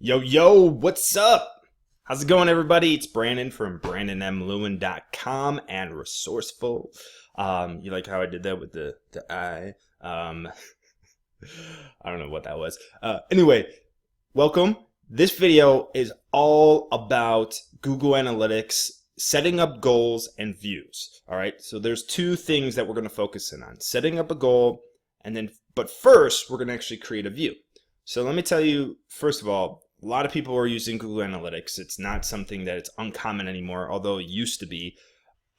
Yo, what's up? How's it going, everybody? It's Brandon from BrandonMLewin.com and Resourceful. You like how I did that with the I? I don't know what that was. Anyway, welcome. This video is all about Google Analytics, setting up goals and views. All right, so there's two things that we're going to focus in on: setting up a goal, but first, we're going to actually create a view. So let me tell you, first of all, a lot of people are using Google Analytics. It's not something that it's uncommon anymore, although it used to be.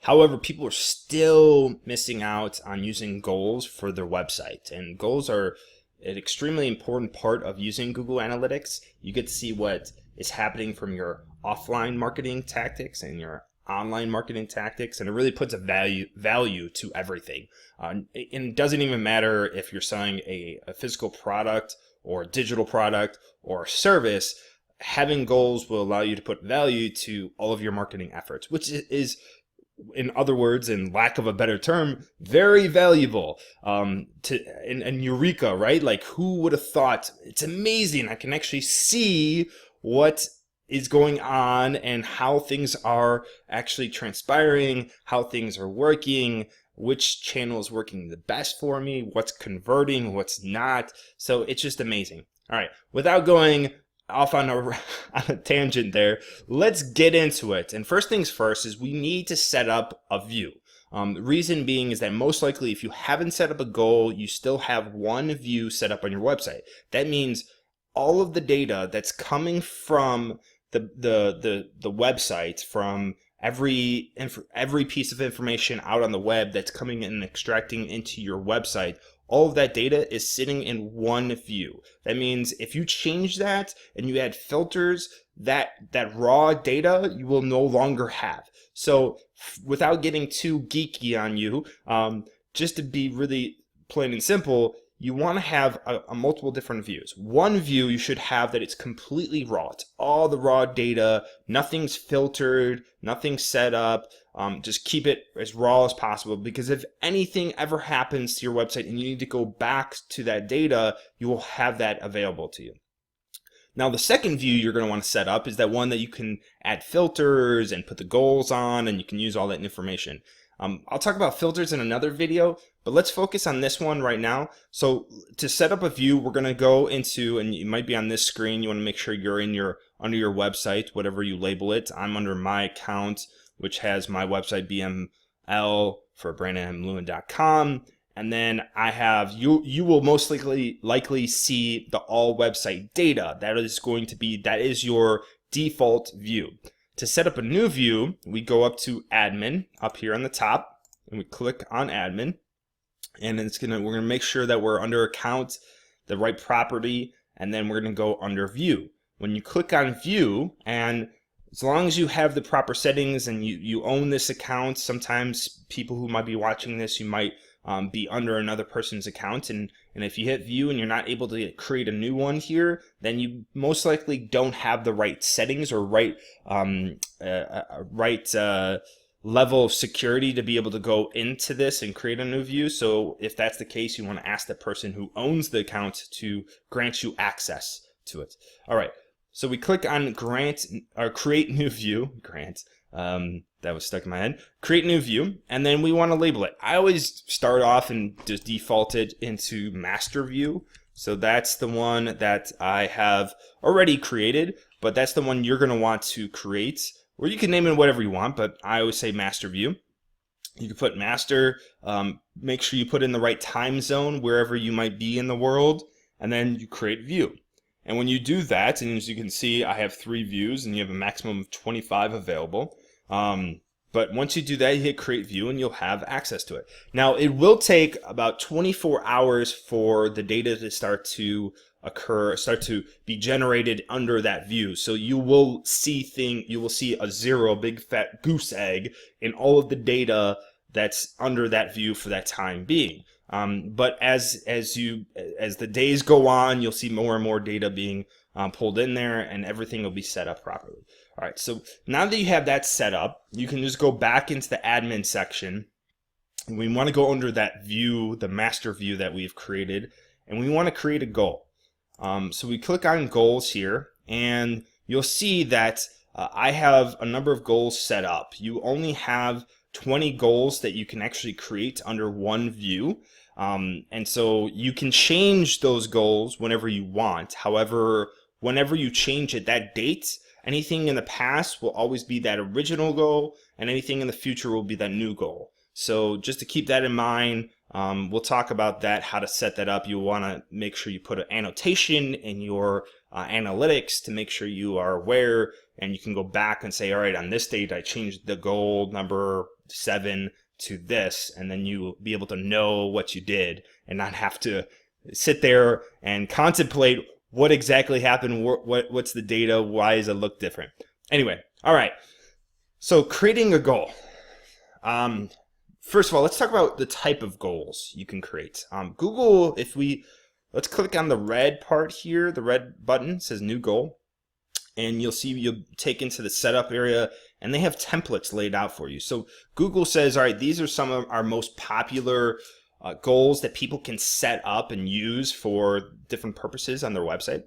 However, people are still missing out on using goals for their website. And goals are an extremely important part of using Google Analytics. You get to see what is happening from your offline marketing tactics and your online marketing tactics, and it really puts a value to everything. And it doesn't even matter if you're selling a physical product or a digital product or a service. Having goals will allow you to put value to all of your marketing efforts, which is, in other words, in lack of a better term, very valuable. And eureka, right? Like, who would have thought? It's amazing. I can actually see what is going on and how things are actually transpiring, how things are working, which channel is working the best for me, what's converting, what's not. So it's just amazing. All right, without going off on a tangent there, let's get into it. And first things first is we need to set up a view. The reason being is that most likely if you haven't set up a goal, you still have one view set up on your website. That means all of the data that's coming from the website, from every piece of information out on the web that's coming in and extracting into your website, all of that data is sitting in one view. That means if you change that and you add filters, that raw data you will no longer have. So without getting too geeky on you, just to be really plain and simple, you want to have a multiple different views. One view you should have that it's completely raw. It's all the raw data, nothing's filtered, nothing's set up. Just keep it as raw as possible, because if anything ever happens to your website and you need to go back to that data, you will have that available to you. Now, the second view you're going to want to set up is that one that you can add filters and put the goals on, and you can use all that information. I'll talk about filters in another video, but let's focus on this one right now. So to set up a view, we're going to go into, and you might be on this screen, you want to make sure you're in under your website, whatever you label it. I'm under my account, which has my website BML for BrandonMLewin.com. And then I have, you will most likely see the all website data. That is your default view. To set up a new view, we go up to admin up here on the top, and we click on admin, and we're gonna make sure that we're under account, the right property, and then we're gonna go under view. When you click on view, and as long as you have the proper settings and you own this account, sometimes people who might be watching this, you might be under another person's account, and if you hit view and you're not able to create a new one here, then you most likely don't have the right settings or right level of security to be able to go into this and create a new view. So if that's the case, you want to ask the person who owns the account to grant you access to it. All right, so we click on create new view. That was stuck in my head. Create new view, and then we want to label it. I always start off and just default it into master view. So that's the one that I have already created, but that's the one you're going to want to create, or you can name it whatever you want, but I always say master view. You can put master, make sure you put in the right time zone wherever you might be in the world, and then you create view. And when you do that, and as you can see, I have 3 views, and you have a maximum of 25 available. But once you do that, you hit create view and you'll have access to it. Now, it will take about 24 hours for the data to start to be generated under that view. So you will see a 0, big fat goose egg, in all of the data that's under that view for that time being. But as the days go on, you'll see more and more data being pulled in there, and everything will be set up properly. All right, so now that you have that set up, you can just go back into the admin section. And we want to go under that view, the master view that we've created, and we want to create a goal. So we click on goals here, and you'll see that I have a number of goals set up. You only have 20 goals that you can actually create under one view. And so you can change those goals whenever you want. However, whenever you change it, that date, anything in the past will always be that original goal, and anything in the future will be that new goal. So just to keep that in mind, we'll talk about that, how to set that up. You'll want to make sure you put an annotation in your analytics to make sure you are aware, and you can go back and say, all right, on this date, I changed the goal number 7 to this, and then you'll be able to know what you did and not have to sit there and contemplate what exactly happened, what's the data, why does it look different. Anyway, all right, so creating a goal. First of all, let's talk about the type of goals you can create. Google, let's click on the red part here, the red button says new goal, and you'll see you'll take into the setup area, and they have templates laid out for you. So Google says, all right, these are some of our most popular goals that people can set up and use for different purposes on their website.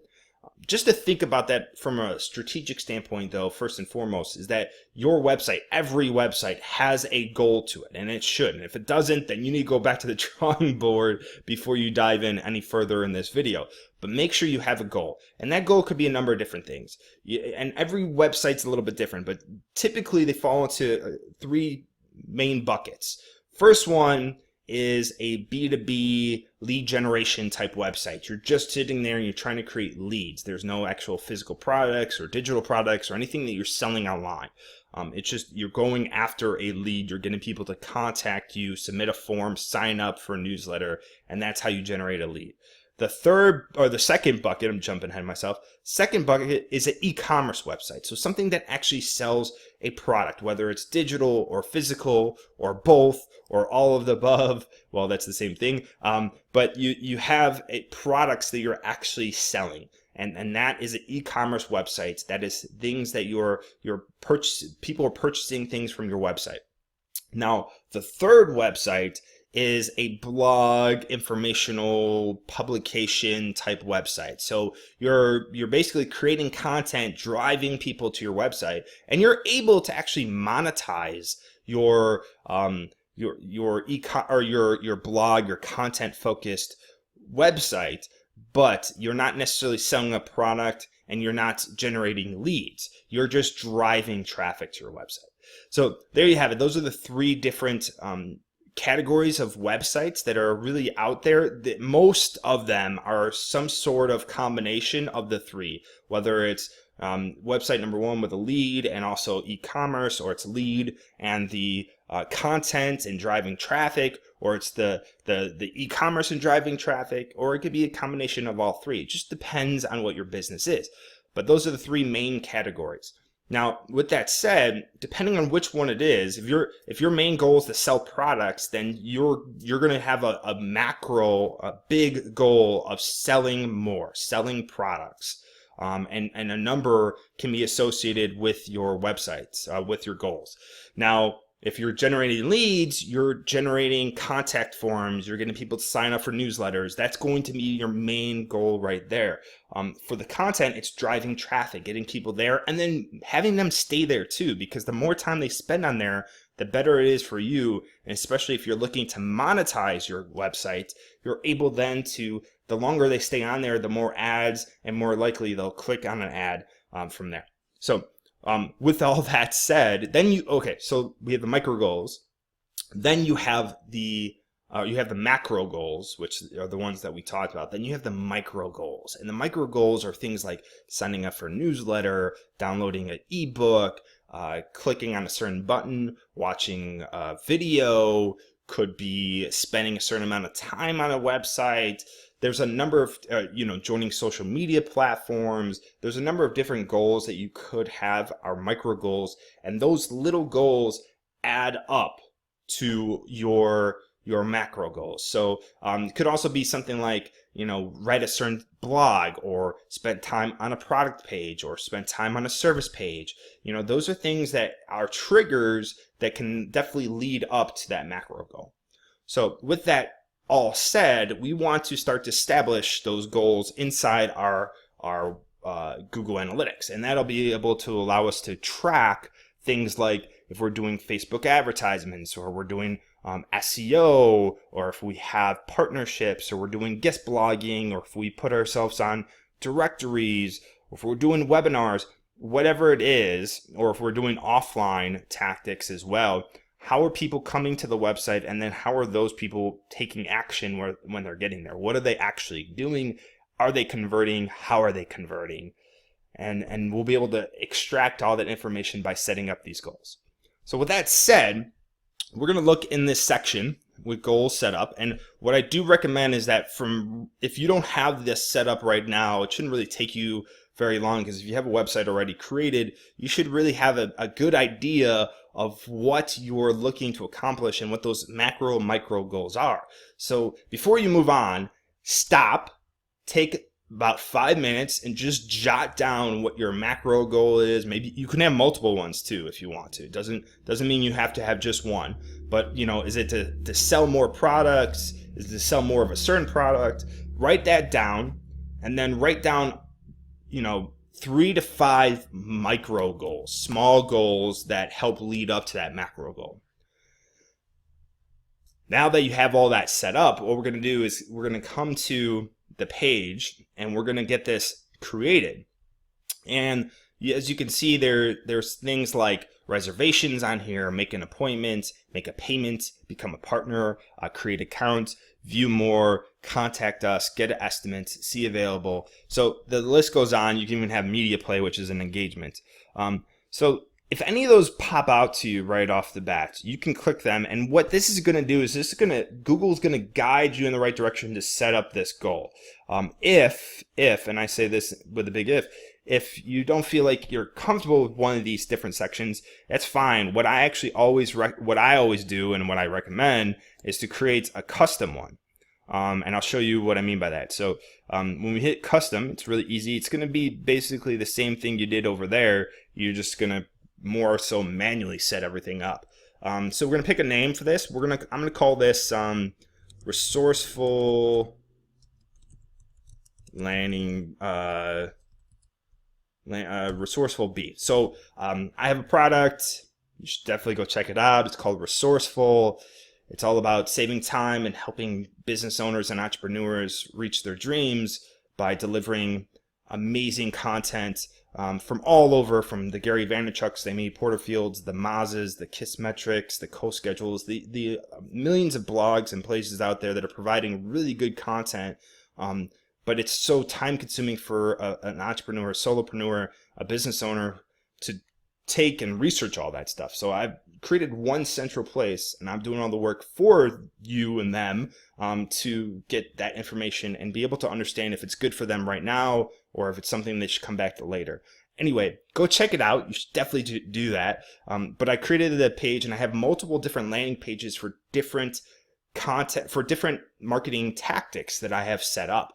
Just to think about that from a strategic standpoint, though, first and foremost, is that your website, every website, has a goal to it, and it should. And if it doesn't, then you need to go back to the drawing board before you dive in any further in this video. But make sure you have a goal, and that goal could be a number of different things. And every website's a little bit different, but typically they fall into 3 main buckets. First one is a B2B lead generation type website. You're just sitting there and you're trying to create leads. There's no actual physical products or digital products or anything that you're selling online. It's just you're going after a lead. You're getting people to contact you, submit a form, sign up for a newsletter, and that's how you generate a lead. The second bucket, I'm jumping ahead of myself, second bucket is an e-commerce website. So something that actually sells a product, whether it's digital or physical or both or all of the above. Well, that's the same thing. But you have products that you're actually selling. And that is an e-commerce website. That is things that people are purchasing things from your website. Now, the third website is a blog, informational publication type website. So you're basically creating content, driving people to your website, and you're able to actually monetize your blog, your content focused website, but you're not necessarily selling a product and you're not generating leads. You're just driving traffic to your website. So there you have it. Those are the 3 different categories of websites that are really out there. That most of them are some sort of combination of the 3, whether it's website number 1 with a lead and also e-commerce, or it's lead and the content and driving traffic, or it's the e-commerce and driving traffic, or it could be a combination of all 3. It just depends on what your business is. But those are the 3 main categories. Now, with that said, depending on which one it is, if your main goal is to sell products, then you're going to have a big goal of selling more, selling products. And a number can be associated with your websites, with your goals. Now, if you're generating leads, you're generating contact forms, you're getting people to sign up for newsletters. That's going to be your main goal right there. For the content, it's driving traffic, getting people there, and then having them stay there too, because the more time they spend on there, the better it is for you. And especially if you're looking to monetize your website, you're able then to, the longer they stay on there, the more ads, and more likely they'll click on an ad from there. So with all that said, then so we have the micro goals. Then you have the macro goals, which are the ones that we talked about. Then you have the micro goals. And the micro goals are things like signing up for a newsletter, downloading an ebook, clicking on a certain button, watching a video, could be spending a certain amount of time on a website. There's a number of, joining social media platforms. There's a number of different goals that you could have, are micro goals. And those little goals add up to your macro goals. So it could also be something like, write a certain blog, or spend time on a product page, or spend time on a service page. Those are things that are triggers that can definitely lead up to that macro goal. So with that all said, we want to start to establish those goals inside our Google Analytics, and that'll be able to allow us to track things like if we're doing Facebook advertisements, or we're doing SEO, or if we have partnerships, or we're doing guest blogging, or if we put ourselves on directories, or if we're doing webinars, whatever it is, or if we're doing offline tactics as well. How are people coming to the website, and then how are those people taking action when they're getting there? What are they actually doing? Are they converting? How are they converting? And we'll be able to extract all that information by setting up these goals. So with that said, we're going to look in this section with goals set up. And what I do recommend is that if you don't have this set up right now, it shouldn't really take you very long, because if you have a website already created, you should really have a good idea of what you're looking to accomplish and what those macro micro goals are. So before you move on, stop, take about 5 minutes and just jot down what your macro goal is. Maybe you can have multiple ones too if you want to. It doesn't mean you have to have just one, but is it to sell more products? Is it to sell more of a certain product? Write that down, and then write down 3 to 5 micro goals, small goals that help lead up to that macro goal. Now that you have all that set up, what we're going to do is we're going to come to the page and we're going to get this created. And as you can see, there's things like reservations on here, make an appointment, make a payment, become a partner, create account, view more, contact us, get an estimate, see available. So the list goes on. You can even have media play, which is an engagement. So if any of those pop out to you right off the bat, you can click them. And what this is going to do is Google's going to guide you in the right direction to set up this goal. If, and I say this with a big if you don't feel like you're comfortable with one of these different sections, that's fine. What I always do and what I recommend is to create a custom one. And I'll show you what I mean by that. So when we hit custom, it's really easy. It's going to be basically the same thing you did over there. You're just going to more so manually set everything up. So we're going to pick a name for this. I'm going to call this resourceful landing resourceful B. So I have a product. You should definitely go check it out. It's called Resourceful. It's all about saving time and helping business owners and entrepreneurs reach their dreams by delivering amazing content from all over, from the Gary Vaynerchuks, the Amy Porterfields, the Mazes, the Kissmetrics, the CoSchedules, the millions of blogs and places out there that are providing really good content. But it's so time consuming for an entrepreneur, a solopreneur, a business owner to take and research all that stuff. So I've created one central place, and I'm doing all the work for you and them to get that information and be able to understand if it's good for them right now or if it's something they should come back to later. Anyway, go check it out. You should definitely do that. But I created a page, and I have multiple different landing pages for different content, for different marketing tactics that I have set up.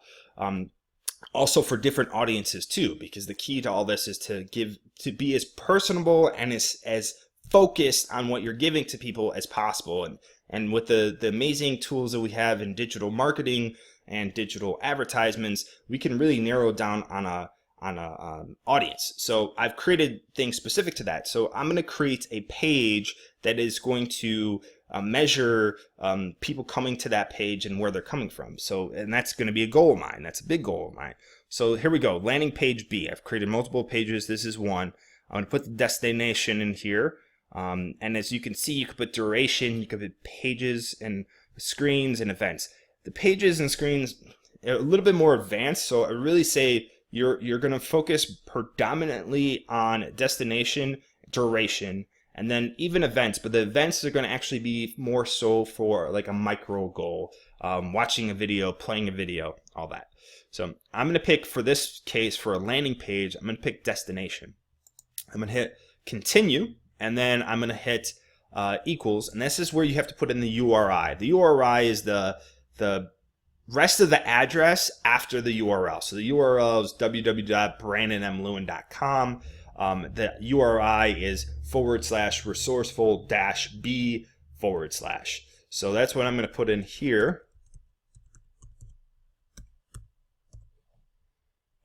Also for different audiences too, because the key to all this is to be as personable and as focused on what you're giving to people as possible. And with the amazing tools that we have in digital marketing and digital advertisements, we can really narrow down on a audience. So I've created things specific to that. So I'm going to create a page that is going to measure people coming to that page and where they're coming from. And that's going to be a goal of mine. That's a big goal of mine. So here we go. Landing page B. I've created multiple pages. This is one. I'm going to put the destination in here. And as you can see, you can put duration, you can put pages and screens and events. The pages and screens are a little bit more advanced. So I really say you're going to focus predominantly on destination, duration, and then even events. But the events are going to actually be more so for like a micro goal, watching a video, playing a video, all that. So I'm going to pick, for this case, for a landing page, I'm going to pick destination. I'm going to hit continue, and then I'm going to hit equals, and this is where you have to put in the URI. The URI is the rest of the address after the URL. So the URL is www.brandonmlewin.com. The URI is /resourceful-b/. So that's what I'm going to put in here.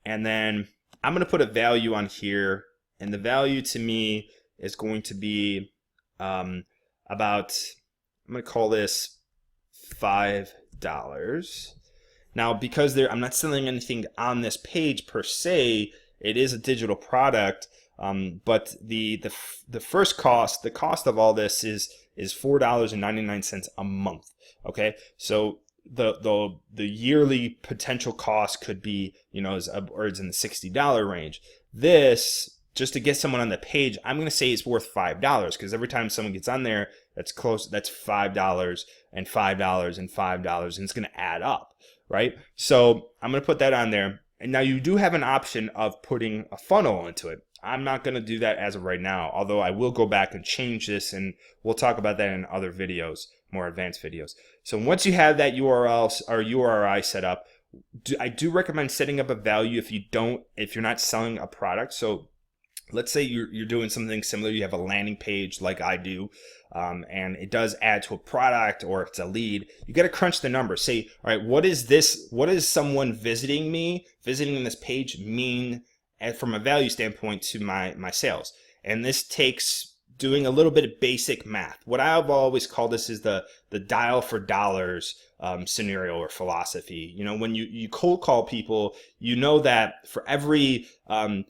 And then I'm going to put a value on here, and the value to me is going to be about, I'm going to call this $5. Now, because I'm not selling anything on this page per se, it is a digital product, but the first cost, the cost of all this is $4.99 a month. Okay, so the yearly potential cost could be, you know, is upwards in the $60 range. This, just to get someone on the page, I'm going to say it's worth $5, because every time someone gets on there, that's $5 and $5 and $5, and it's going to add up, right? So I'm going to put that on there. And now you do have an option of putting a funnel into it. I'm not going to do that as of right now, although I will go back and change this, and we'll talk about that in other videos, more advanced videos. So once you have that URL or URI set up, I do recommend setting up a value if you're not selling a product. So let's say you're doing something similar. You have a landing page like I do, and it does add to a product, or it's a lead. You got to crunch the numbers. Say, all right, what is someone visiting this page mean from a value standpoint to my sales? And this takes doing a little bit of basic math. What I've always called this is the dial for dollars scenario or philosophy. You know, when you cold call people, you know that for every 100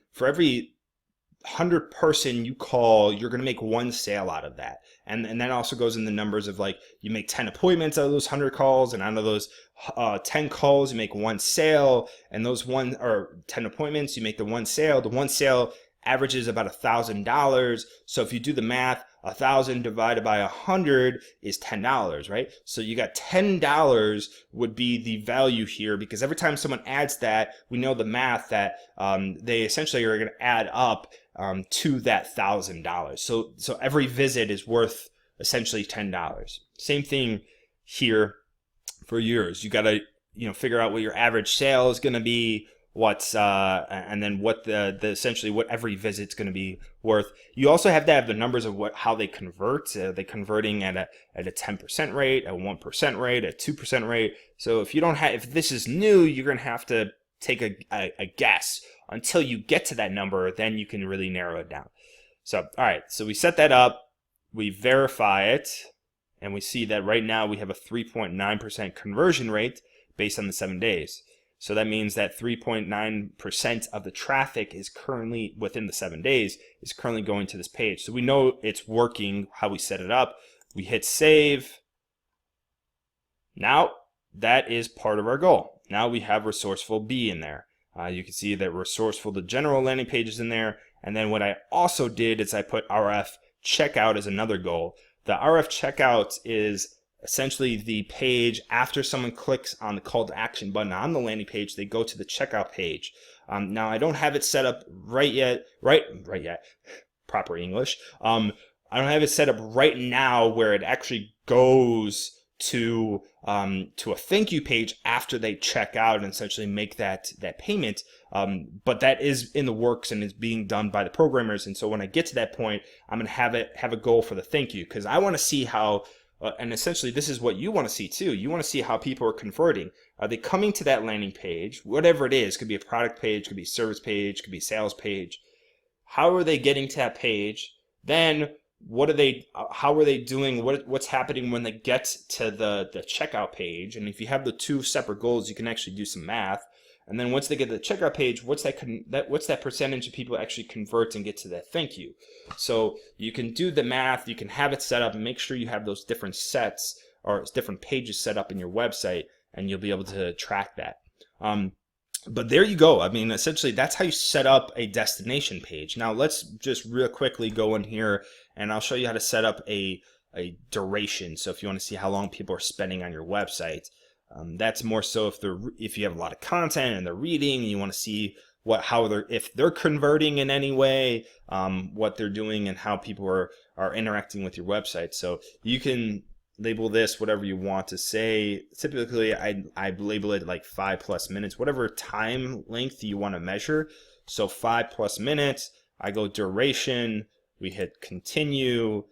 person you call, you're going to make one sale out of that. And that also goes in the numbers of, like, you make 10 appointments out of those 100 calls, and out of those 10 calls, you make one sale, and those 10 appointments, you make the one sale. The one sale averages about $1,000. So if you do the math, 1,000 divided by 100 is $10, right? So you got $10 would be the value here, because every time someone adds that, we know the math that they essentially are going to add up to that $1,000. So every visit is worth essentially $10. Same thing here for yours. You got to, you know, figure out what your average sale is going to be, and then what the essentially what every visit's going to be worth. You also have to have the numbers of how they convert. They converting at a 10% rate, a 1% rate, a 2% rate. So if this is new, you're going to have to take a guess until you get to that number. Then you can really narrow it down. So all right, so we set that up, we verify it, and we see that right now we have a 3.9% conversion rate based on the 7 days. So that means that 3.9% of the traffic is currently, within the 7 days, is currently going to this page. So we know it's working how we set it up. We hit save. Now that is part of our goal. Now we have Resourceful B in there. You can see that Resourceful, the general landing page, is in there. And then what I also did is I put RF checkout as another goal. The RF checkout is essentially the page after someone clicks on the call to action button on the landing page, they go to the checkout page. Now I don't have it set up right yet, proper English. I don't have it set up right now where it actually goes to a thank you page after they check out and essentially make that payment. But that is in the works and is being done by the programmers. And so when I get to that point, I'm gonna have a goal for the thank you, because I want to see how. And essentially, this is what you want to see too. You want to see how people are converting. Are they coming to that landing page, whatever it is? Could be a product page, could be a service page, could be a sales page. How are they getting to that page? Then how are they doing? What's happening when they get to the checkout page? And if you have the two separate goals, you can actually do some math. And then once they get to the checkout page, what's that percentage of people actually convert and get to that thank you? So you can do the math, you can have it set up, and make sure you have those different sets or different pages set up in your website, and you'll be able to track that. But there you go. I mean, essentially, that's how you set up a destination page. Now, let's just real quickly go in here, and I'll show you how to set up a duration. So if you want to see how long people are spending on your website, that's more so if you have a lot of content and they're reading, and you want to see if they're converting in any way, what they're doing, and how people are interacting with your website. So you can label this whatever you want to say. Typically, I label it like 5+ minutes, whatever time length you want to measure. So 5+ minutes. I go duration. We hit continue.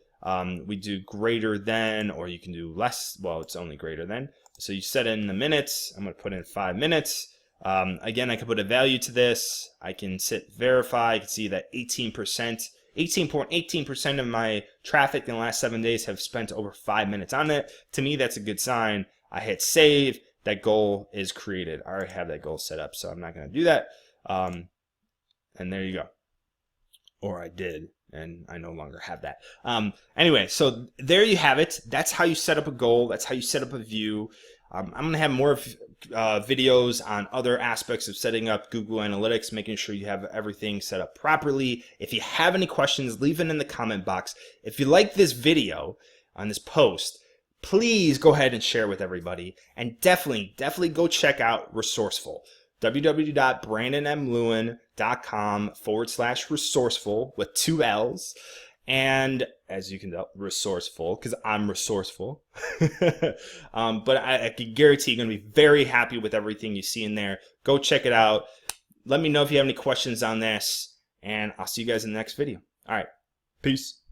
We do greater than, or you can do less. Well, it's only greater than. So you set in the minutes. I'm going to put in 5 minutes. Again, I can put a value to this. I can hit verify. I can see that 18.18% of my traffic in the last 7 days have spent over 5 minutes on it. To me, that's a good sign. I hit save. That goal is created. I already have that goal set up, so I'm not going to do that. And there you go. Or I did, and I no longer have that. Anyway, so there you have it. That's how you set up a goal. That's how you set up a view. I'm going to have more videos on other aspects of setting up Google Analytics, making sure you have everything set up properly. If you have any questions, leave it in the comment box. If you like this video on this post, please go ahead and share with everybody. And definitely go check out Resourceful. www.brandonmlewin.com/resourceful with 2 L's. And as you can tell, resourceful, because I'm resourceful. But I can guarantee you're going to be very happy with everything you see in there. Go check it out. Let me know if you have any questions on this, and I'll see you guys in the next video. All right, peace.